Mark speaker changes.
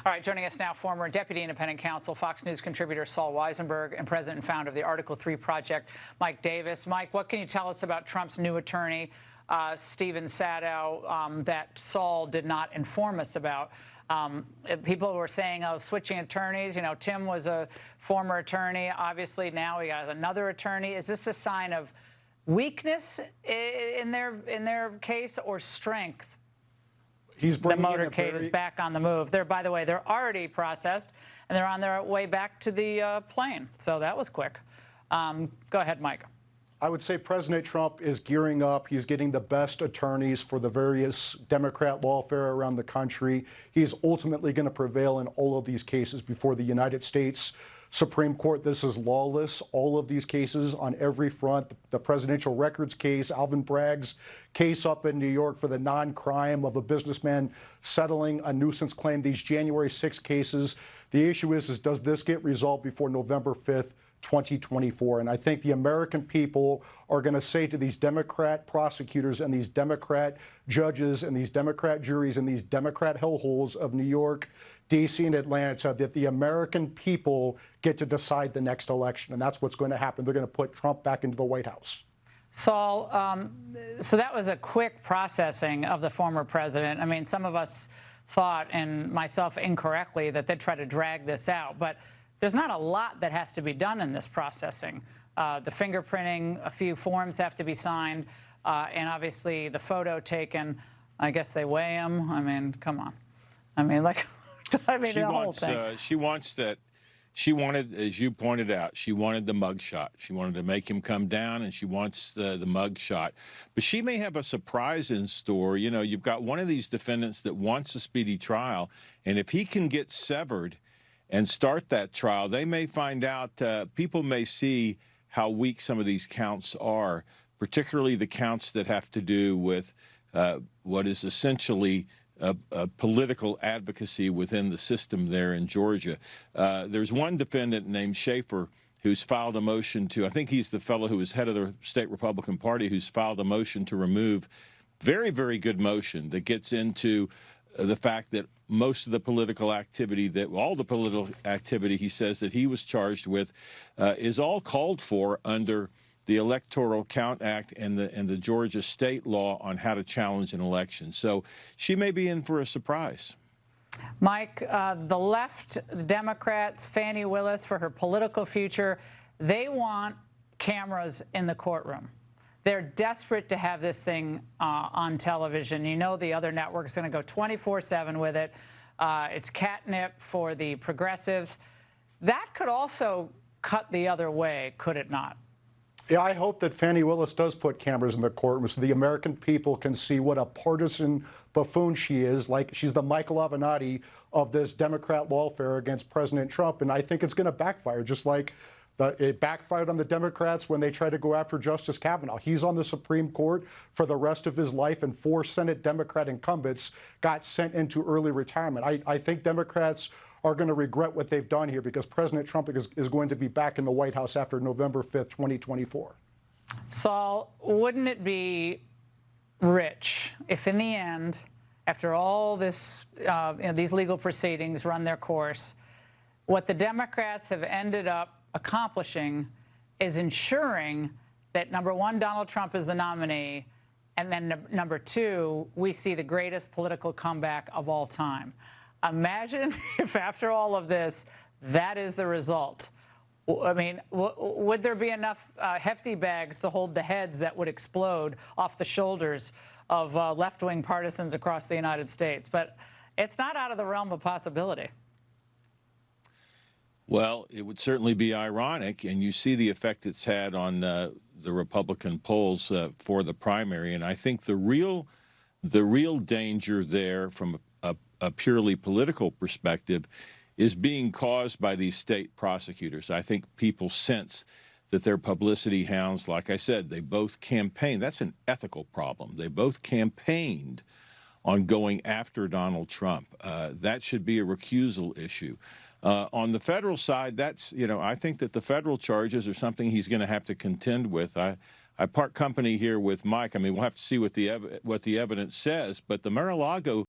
Speaker 1: All right, joining us now, former Deputy Independent Counsel, Fox News contributor Saul Weisenberg, and President and founder of the Article 3 Project, Mike Davis. Mike, what can you tell us about Trump's new attorney, Stephen Sadow, that Saul did not inform us about? People were saying, oh, switching attorneys. You know, Tim was a former attorney. Obviously, now we got another attorney. Is this a sign of weakness in their case or strength?
Speaker 2: He's
Speaker 1: the motorcade is back on the move. By the way, they're already processed, and they're on their way back to the plane. So that was quick. Go ahead, Mike.
Speaker 2: I would say President Trump is gearing up. He's getting the best attorneys for the various Democrat lawfare around the country. He's ultimately going to prevail in all of these cases before the United States Supreme Court. This is lawless. All of these cases on every front. The presidential records case, Alvin Bragg's case up in New York for the non-crime of a businessman settling a nuisance claim. These January 6 cases. The issue is does this get resolved before November 5th? 2024. And I think the American people are going to say to these Democrat prosecutors and these Democrat judges and these Democrat juries and these Democrat hellholes of New York, D.C., and Atlanta that the American people get to decide the next election. And that's what's going to happen. They're going to put Trump back into the White House.
Speaker 1: Saul, so that was a quick processing of the former president. I mean, some of us thought, and myself incorrectly, that they'd try to drag this out. But there's not a lot that has to be done in this processing. The fingerprinting, a few forms have to be signed, and obviously the photo taken. I guess they weigh them. I mean, come on. I mean, like, the whole thing.
Speaker 3: She wants that. She wanted, as you pointed out, she wanted the mug shot. She wanted to make him come down, and she wants the mug shot. But she may have a surprise in store. You know, you've got one of these defendants that wants a speedy trial, and if he can get severed and start that trial, they may find out, people may see how weak some of these counts are, particularly the counts that have to do with what is essentially a political advocacy within the system there in Georgia. There's one defendant named Schaefer who's filed a motion to, I think he's the fellow who is head of the state Republican Party, who's filed a motion to remove, very, very good motion that gets into the fact that most of the political activity, all the political activity he says that he was charged with is all called for under the Electoral Count Act and the Georgia state law on how to challenge an election. So she may be in for a surprise.
Speaker 1: Mike, the left, the Democrats, Fani Willis, for her political future, they want cameras in the courtroom. They're desperate to have this thing on television. You know the other network's going to go 24/7 with it. It's catnip for the progressives. That could also cut the other way, could it not?
Speaker 2: Yeah, I hope that Fani Willis does put cameras in the courtroom so the American people can see what a partisan buffoon she is. Like, she's the Michael Avenatti of this Democrat lawfare against President Trump. And I think it's going to backfire, just like it backfired on the Democrats when they tried to go after Justice Kavanaugh. He's on the Supreme Court for the rest of his life, and 4 Senate Democrat incumbents got sent into early retirement. I think Democrats are going to regret what they've done here because President Trump is going to be back in the White House after November 5th, 2024.
Speaker 1: Saul, wouldn't it be rich if in the end, after all this, these legal proceedings run their course, what the Democrats have ended up accomplishing is ensuring that, number one, Donald Trump is the nominee, and then number two, we see the greatest political comeback of all time. Imagine if after all of this, that is the result. I mean, would there be enough hefty bags to hold the heads that would explode off the shoulders of left-wing partisans across the United States? But it's not out of the realm of possibility.
Speaker 3: Well, it would certainly be ironic, and you see the effect it's had on the Republican polls for the primary. And I think the real danger there from a purely political perspective is being caused by these state prosecutors. I think people sense that they're publicity hounds. Like I said, they both campaigned. That's an ethical problem. They both campaigned on going after Donald Trump. That should be a recusal issue. On the federal side, that's, I think that the federal charges are something he's going to have to contend with. I part company here with Mike. I mean, we'll have to see what the evidence says, but the Mar-a-Lago